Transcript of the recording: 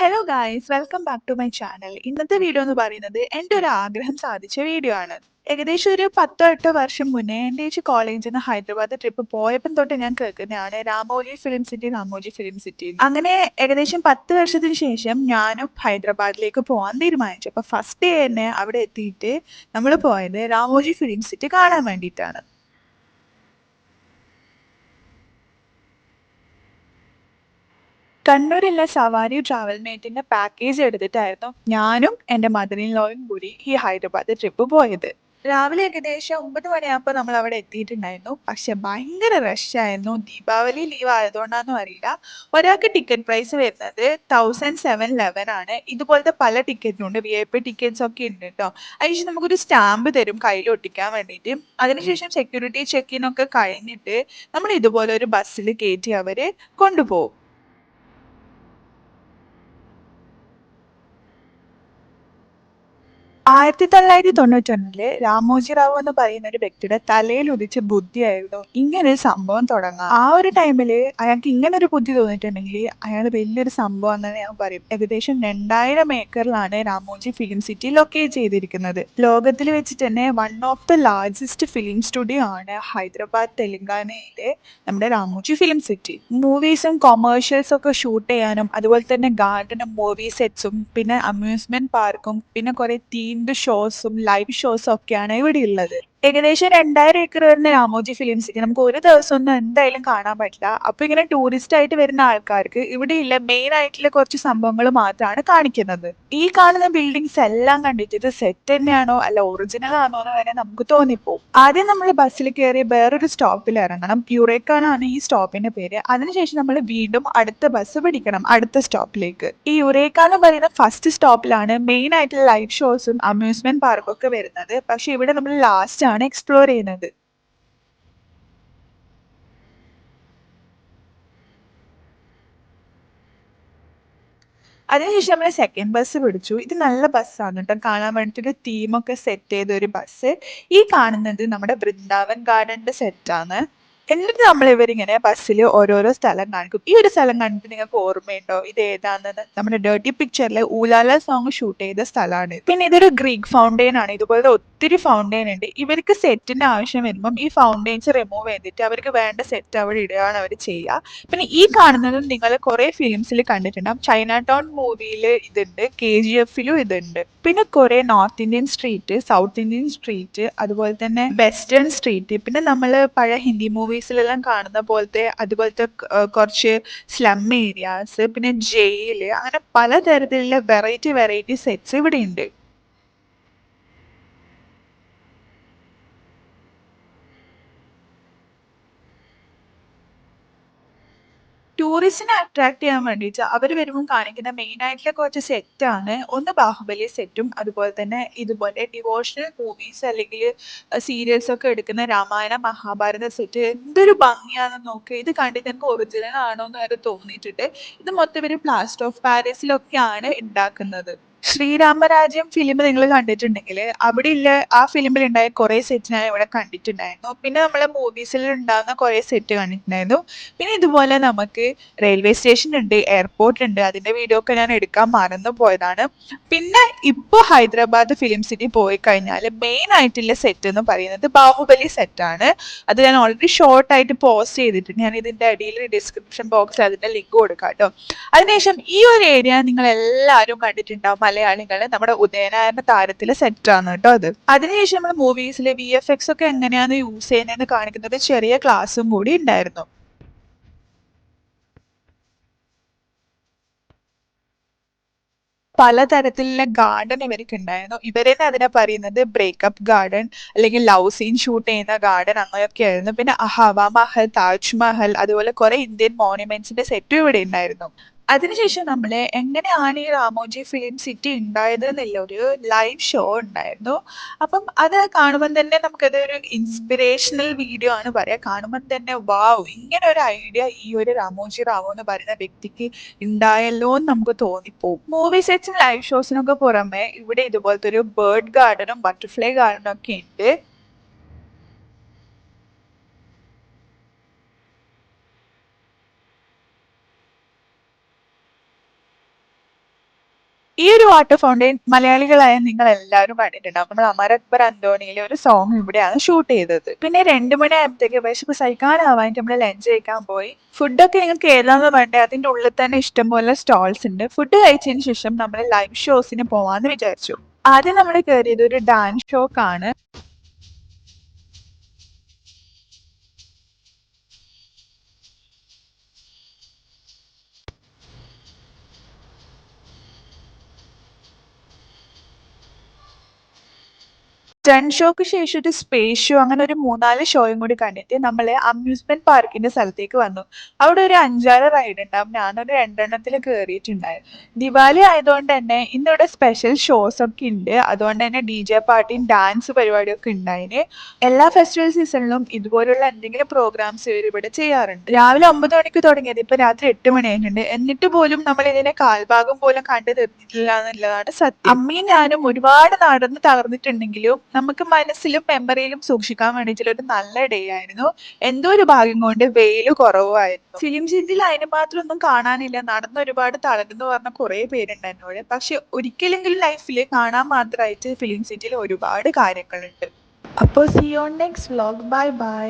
Hello guys welcome back to my channel. ഇന്നത്തെ video എന്ന് പറയുന്നത് എൻ്റെ ഒരു ആഗ്രഹം സാധിച്ച വീഡിയോ ആണ്. ഏകദേശം ഒരു 10-8 വർഷം മുന്നേ എൻ്റെ ചേച്ചി കോളേജിൽ നിന്ന് ഹൈദരാബാദ് ട്രിപ്പ് പോയപ്പം തൊട്ട് ഞാൻ കേൾക്കുന്നതാണ് Ramoji film city, Ramoji film city. അങ്ങനെ ഏകദേശം 10 വർഷത്തിന് ശേഷം ഞാനും ഹൈദരാബാദിലേക്ക് പോകാൻ തീരുമാനിച്ചു. അപ്പൊ ഫസ്റ്റ് ഡേ തന്നെ അവിടെ എത്തിയിട്ട് നമ്മൾ പോയത് രാമോജി ഫിലിം സിറ്റി കാണാൻ വേണ്ടിയിട്ടാണ്. കണ്ണൂരുള്ള സവാരി ട്രാവൽമേറ്റിന്റെ പാക്കേജ് എടുത്തിട്ടായിരുന്നു ഞാനും എൻ്റെ മദർ ഇൻ ലോയും കൂടി ഈ ഹൈദരാബാദ് ട്രിപ്പ് പോയത്. രാവിലെ ഏകദേശം 9 മണിയാകുമ്പോൾ നമ്മൾ അവിടെ എത്തിയിട്ടുണ്ടായിരുന്നു. പക്ഷെ ഭയങ്കര റഷ് ആയിരുന്നു. ദീപാവലി ലീവ് ആയതുകൊണ്ടാണെന്നും അറിയില്ല, ഒരാൾക്ക് ടിക്കറ്റ് പ്രൈസ് വരുന്നത് 1711 ആണ്. ഇതുപോലത്തെ പല ടിക്കറ്റും ഉണ്ട്, VIP ടിക്കറ്റ്സ് ഒക്കെ ഉണ്ട് കേട്ടോ. അതിനുശേഷം നമുക്കൊരു സ്റ്റാമ്പ് തരും കയ്യിൽ ഒട്ടിക്കാൻ വേണ്ടിയിട്ട്. അതിനുശേഷം സെക്യൂരിറ്റി ചെക്ക് ഇൻ ഒക്കെ കഴിഞ്ഞിട്ട് നമ്മൾ ഇതുപോലെ ഒരു ബസ്സിൽ കയറ്റി അവര് കൊണ്ടുപോകും. 1991 രാമോജി റാവു എന്ന് പറയുന്ന ഒരു വ്യക്തിയുടെ തലയിൽ ഉദിച്ച ബുദ്ധിയായിരുന്നു ഇങ്ങനെ ഒരു സംഭവം തുടങ്ങാൻ. ആ ഒരു ടൈമില് അയാൾക്ക് ഇങ്ങനെ ഒരു ബുദ്ധി തോന്നിയിട്ടുണ്ടെങ്കിൽ അയാൾ വലിയൊരു സംഭവം എന്ന് ഞാൻ പറയും. ഏകദേശം 2000 ഏക്കറിലാണ് രാമോജി ഫിലിം സിറ്റി ലൊക്കേറ്റ് ചെയ്തിരിക്കുന്നത്. ലോകത്തിൽ വെച്ചിട്ട് തന്നെ one of the largest film studio ആണ് ഹൈദരാബാദ് തെലങ്കാനയിലെ നമ്മുടെ രാമോജി ഫിലിം സിറ്റി. മൂവീസും കൊമേഴ്ഷ്യൽസും ഒക്കെ ഷൂട്ട് ചെയ്യാനും അതുപോലെ തന്നെ ഗാർഡനും മൂവി സെറ്റ്സും പിന്നെ അമ്യൂസ്മെന്റ് പാർക്കും പിന്നെ കുറെ തീംഡ് ഷോസും ലൈവ് ഷോസും ഒക്കെയാണ് ഇവിടെ ഉള്ളത്. ഏകദേശം 2000 ഏക്കർ വരുന്ന രാമോജി ഫിലിം സിറ്റി നമുക്ക് ഒരു ദിവസം ഒന്നും എന്തായാലും കാണാൻ പറ്റില്ല. അപ്പൊ ഇങ്ങനെ ടൂറിസ്റ്റ് ആയിട്ട് വരുന്ന ആൾക്കാർക്ക് ഇവിടെയുള്ള മെയിൻ ആയിട്ടുള്ള കുറച്ച് സംഭവങ്ങൾ മാത്രമാണ് കാണിക്കുന്നത്. ഈ കാണുന്ന ബിൽഡിങ്സ് എല്ലാം കണ്ടിട്ട് ഇത് സെറ്റ് തന്നെയാണോ അല്ല ഒറിജിനൽ ആണോ എന്ന് വരെ നമുക്ക് തോന്നിപ്പോവും. ആദ്യം നമ്മൾ ബസ്സിൽ കയറി വേറൊരു സ്റ്റോപ്പിൽ ഇറങ്ങണം. യുറേക്കാനാണ് ഈ സ്റ്റോപ്പിന്റെ പേര്. അതിനുശേഷം നമ്മൾ വീണ്ടും അടുത്ത ബസ് പിടിക്കണം അടുത്ത സ്റ്റോപ്പിലേക്ക്. ഈ യുറേക്ക എന്ന് പറയുന്ന ഫസ്റ്റ് സ്റ്റോപ്പിലാണ് മെയിൻ ആയിട്ടുള്ള ലൈവ് ഷോസും അമ്യൂസ്മെന്റ് പാർക്കും ഒക്കെ വരുന്നത്. പക്ഷെ ഇവിടെ നമ്മൾ ലാസ്റ്റ് ആണ് എക്സ്പ്ലോർ ചെയ്യുന്നത്. അതിനുശേഷം നമ്മൾ സെക്കൻഡ് ബസ് പിടിച്ചു. ഇത് നല്ല ബസ്സാണ് കേട്ടോ, കാണാൻ വേണ്ടിയിട്ട് തീമൊക്കെ സെറ്റ് ചെയ്ത ഒരു ബസ്. ഈ കാണുന്നത് നമ്മുടെ വൃന്ദാവൻ ഗാർഡന്റെ സെറ്റാണ്. എന്നിട്ട് നമ്മൾ ഇവരിങ്ങനെ ബസ്സിൽ ഓരോരോ സ്ഥലം കാണിക്കും. ഈ ഒരു സ്ഥലം കണ്ടിട്ട് നിങ്ങൾക്ക് ഓർമ്മയുണ്ടോ ഇത് ഏതാണെന്ന്? നമ്മുടെ ഡേർട്ടി പിക്ചറിലെ ഊലാല സോങ് ഷൂട്ട് ചെയ്ത സ്ഥലമാണ്. പിന്നെ ഇതൊരു ഗ്രീക്ക് ഫൗണ്ടെയിൻ ആണ്. ഇതുപോലെ ഒത്തിരി ഫൗണ്ടെയിൻ ഉണ്ട്. ഇവർക്ക് സെറ്റിന്റെ ആവശ്യം വരുമ്പം ഈ ഫൗണ്ടെയിൻസ് റിമൂവ് ചെയ്തിട്ട് അവർക്ക് വേണ്ട സെറ്റ് അവിടെ ഇടുകയാണ് അവർ ചെയ്യുക. പിന്നെ ഈ കാണുന്നതും നിങ്ങൾ കുറെ ഫിലിംസിൽ കണ്ടിട്ടുണ്ടാവും. ചൈന ടൗൺ മൂവിയിൽ ഇതുണ്ട്, KGF-ലും ഇതുണ്ട്. പിന്നെ കുറെ north Indian street, south Indian street, അതുപോലെ തന്നെ വെസ്റ്റേൺ സ്ട്രീറ്റ്, പിന്നെ നമ്മൾ പഴയ ഹിന്ദി മൂവീസിലെല്ലാം കാണുന്ന പോലത്തെ അതുപോലത്തെ കുറച്ച് സ്ലം ഏരിയാസ്, പിന്നെ ജയില്, അങ്ങനെ പലതരത്തിലുള്ള വെറൈറ്റി വെറൈറ്റി സെറ്റ്സ് ഇവിടെ ഉണ്ട്. ടൂറിസ്റ്റിനെ അട്രാക്ട് ചെയ്യാൻ വേണ്ടിയിട്ട് അവർ വരുമ്പോൾ കാണിക്കുന്ന മെയിൻ ആയിട്ടുള്ള കുറച്ച് സെറ്റാണ്. ഒന്ന് ബാഹുബലി സെറ്റും അതുപോലെ തന്നെ ഇതുപോലെ ഡിവോഷണൽ മൂവീസ് അല്ലെങ്കിൽ സീരിയൽസ് ഒക്കെ എടുക്കുന്ന രാമായണ മഹാഭാരത സെറ്റ് എന്തൊരു ഭംഗിയാണെന്ന് നോക്കുക. ഇത് കണ്ടിട്ട് എനിക്ക് ഒറിജിനൽ ആണോ എന്ന് വരെ തോന്നിയിട്ടുണ്ട്. ഇത് മൊത്തം ഒരു പ്ലാസ്റ്റർ ഓഫ് പാരീസിലൊക്കെയാണ് ഉണ്ടാക്കുന്നത്. ശ്രീരാമരാജ്യം ഫിലിം നിങ്ങൾ കണ്ടിട്ടുണ്ടെങ്കിൽ അവിടെയുള്ള ആ ഫിലിമിൽ ഉണ്ടായ കുറെ സെറ്റ് ഞാൻ ഇവിടെ കണ്ടിട്ടുണ്ടായിരുന്നു. പിന്നെ നമ്മളെ മൂവീസിൽ ഉണ്ടാകുന്ന കുറെ സെറ്റ് കണ്ടിട്ടുണ്ടായിരുന്നു. പിന്നെ ഇതുപോലെ നമുക്ക് റെയിൽവേ സ്റ്റേഷൻ ഉണ്ട്, എയർപോർട്ട് ഉണ്ട്. അതിന്റെ വീഡിയോ ഒക്കെ ഞാൻ എടുക്കാൻ മറന്നു പോയതാണ്. പിന്നെ ഇപ്പോൾ ഹൈദരാബാദ് ഫിലിം സിറ്റി പോയി കഴിഞ്ഞാൽ മെയിൻ ആയിട്ടുള്ള സെറ്റ് എന്ന് പറയുന്നത് ബാഹുബലി സെറ്റാണ്. അത് ഞാൻ ഓൾറെഡി ഷോർട്ട് ആയിട്ട് പോസ്റ്റ് ചെയ്തിട്ടുണ്ട്. ഞാൻ ഇതിന്റെ അടിയിൽ ഡിസ്ക്രിപ്ഷൻ ബോക്സിൽ അതിന്റെ ലിങ്ക് കൊടുക്കാം കേട്ടോ. അതിനുശേഷം ഈ ഒരു ഏരിയ നിങ്ങൾ എല്ലാവരും കണ്ടിട്ടുണ്ടാവും, മലയാളികൾ. നമ്മുടെ ഉദയനാരായണ താരത്തിലെ സെറ്റാണ് കേട്ടോ അത്. അതിനുശേഷം നമ്മൾ മൂവീസിലെ VFX ഒക്കെ എങ്ങനെയാണ് യൂസ് ചെയ്യുന്നതെന്ന് കാണിക്കുന്നത് ചെറിയ ക്ലാസ്സും കൂടി ഉണ്ടായിരുന്നു. പലതരത്തിലുള്ള ഗാർഡൻ ഇവർക്ക് ഉണ്ടായിരുന്നു. ഇവരെന്നെ അതിനെ പറയുന്നത് ബ്രേക്കപ്പ് ഗാർഡൻ അല്ലെങ്കിൽ ലവ് സീൻ ഷൂട്ട് ചെയ്യുന്ന ഗാർഡൻ അങ്ങനെയൊക്കെയായിരുന്നു. പിന്നെ ഹവ മഹൽ, താജ്മഹൽ, അതുപോലെ കുറെ ഇന്ത്യൻ മോണുമെന്റ്സിന്റെ സെറ്റും ഇവിടെ ഉണ്ടായിരുന്നു. അതിനുശേഷം നമ്മള് എങ്ങനെയാണ് ഈ രാമോജി ഫിലിം സിറ്റി ഉണ്ടായത് എന്നുള്ള ഒരു ലൈവ് ഷോ ഉണ്ടായിരുന്നു. അപ്പം അത് കാണുമ്പോൾ തന്നെ നമുക്കത് ഒരു ഇൻസ്പിറേഷണൽ വീഡിയോ ആണ് പറയാ. കാണുമ്പോൾ തന്നെ വാവ്, ഇങ്ങനെ ഒരു ഐഡിയ ഈ ഒരു രാമോജി റാവു എന്ന് പറയുന്ന വ്യക്തിക്ക് ഉണ്ടായല്ലോ എന്ന് നമുക്ക് തോന്നിപ്പോവും. മൂവി സെറ്റ്സും ലൈവ് ഷോസിനൊക്കെ പുറമെ ഇവിടെ ഇതുപോലത്തെ ഒരു ബേർഡ് ഗാർഡനും ബട്ടർഫ്ലൈ ഗാർഡനും ഒക്കെ ഉണ്ട്. ഈ ഒരു വാട്ടർ ഫൗണ്ടെയിൻ മലയാളികളായ നിങ്ങൾ എല്ലാവരും കണ്ടിട്ടുണ്ടാവും. നമ്മൾ അമർ അക്ബർ അന്തോണിയിലെ ഒരു സോങ് ഇവിടെയാണ് ഷൂട്ട് ചെയ്തത്. പിന്നെ 2 മണി ആയപ്പോഴത്തേക്ക് വിശപ്പ് സഹിക്കാനാവാൻ നമ്മൾ ലഞ്ച് കഴിക്കാൻ പോയി. ഫുഡൊക്കെ നിങ്ങൾക്ക് ഏതാന്ന് വേണ്ടേ, അതിന്റെ ഉള്ളിൽ തന്നെ ഇഷ്ടംപോലെ സ്റ്റോൾസ് ഉണ്ട്. ഫുഡ് കഴിച്ചതിന് ശേഷം നമ്മൾ ലൈവ് ഷോസിന് പോവാന്ന് വിചാരിച്ചു. ആദ്യം നമ്മൾ കയറിയത് ഒരു ഡാൻസ് ഷോക്കാണ്. സ്റ്റൺ ഷോക്ക് ശേഷം ഒരു സ്പേസ് ഷോ, അങ്ങനെ ഒരു 3-4 ഷോയും കൂടി കണ്ടിട്ട് നമ്മള് അമ്യൂസ്മെന്റ് പാർക്കിന്റെ സ്ഥലത്തേക്ക് വന്നു. അവിടെ ഒരു 5-6 റൈഡ് ഉണ്ടാവും. ഞാനൊരു 2 എണ്ണത്തിൽ കയറിയിട്ടുണ്ടായിരുന്നു. ദിവാലി ആയതുകൊണ്ട് തന്നെ ഇന്നിവിടെ സ്പെഷ്യൽ ഷോസ് ഒക്കെ ഉണ്ട്. അതുകൊണ്ട് തന്നെ DJ പാർട്ടിയും ഡാൻസ് പരിപാടിയും ഒക്കെ ഉണ്ടായിന്. എല്ലാ ഫെസ്റ്റിവൽ സീസണിലും ഇതുപോലുള്ള എന്തെങ്കിലും പ്രോഗ്രാംസ് ഇവർ ഇവിടെ ചെയ്യാറുണ്ട്. രാവിലെ 9 മണിക്ക് തുടങ്ങിയത് ഇപ്പൊ രാത്രി 8 മണി ആയിട്ടുണ്ട്. എന്നിട്ട് പോലും നമ്മൾ ഇതിന്റെ കാൽഭാഗം പോലും കണ്ടു തീർന്നിട്ടില്ല എന്നുള്ളതാണ് സത്യം. അമ്മയും ഞാനും ഒരുപാട് നടന്ന് തകർന്നിട്ടുണ്ടെങ്കിലും നമുക്ക് മനസ്സിലും മെമ്മറിയിലും സൂക്ഷിക്കാൻ വേണ്ടിയിട്ടുള്ള ഒരു നല്ല ഡേ ആയിരുന്നു. എന്തോ ഒരു ഭാഗ്യം കൊണ്ട് വെയില് കുറവായിരുന്നു. ഫിലിം സിറ്റിയിൽ അതിന് മാത്രം ഒന്നും കാണാനില്ല. നടന്ന് ഒരുപാട് തളർന്നു പറഞ്ഞ കുറെ പേരുണ്ട് എന്നോട്. പക്ഷെ ഒരിക്കലെങ്കിലും ലൈഫിൽ കാണാൻ മാത്രമായിട്ട് ഫിലിം സിറ്റിയിൽ ഒരുപാട് കാര്യങ്ങളുണ്ട്. അപ്പോൾ see you on next vlog. Bye by.